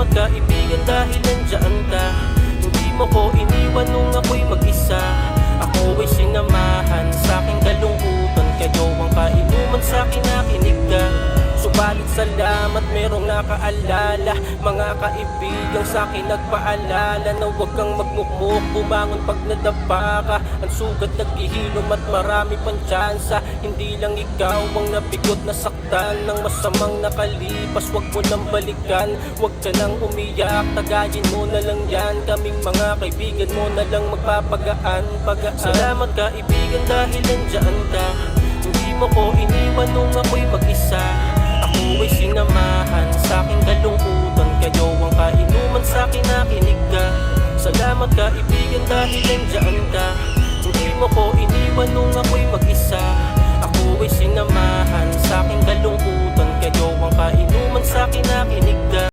Salamat kaibigan dahil nandiyan ka. Hindi mo ko iniwan nung ako'y mag-isa. Ako ay sinamahan sa aking kalungkutan. Kayo ang kainuman sa akin, nakinig ka. Subalit salamat merong nakaalala. Mga kaibigan sa akin nagpaalala na huwag kang magmukmuk, bumangon pag nadapa ka. Ang sugat naghihilom at marami pang tsansa. Hindi lang ikaw ang nabigot na saktan ng masamang nakalipas. Huwag mo nang balikan, huwag ka nang umiyak. Tagayin mo na lang yan, kaming mga kaibigan mo na lang magpapagaan. Salamat kaibigan dahil nandiyan ka. Hindi mo ko iniwan nung ako'y mag-isa. Ako ay sinamahan sa aking kalungkutan. Kayo ang kainuman sa akin, nakinig ka. Salamat kaibigan dahil nandiyan ka. Hindi mo ko iniwan nung ako'y mag-isa.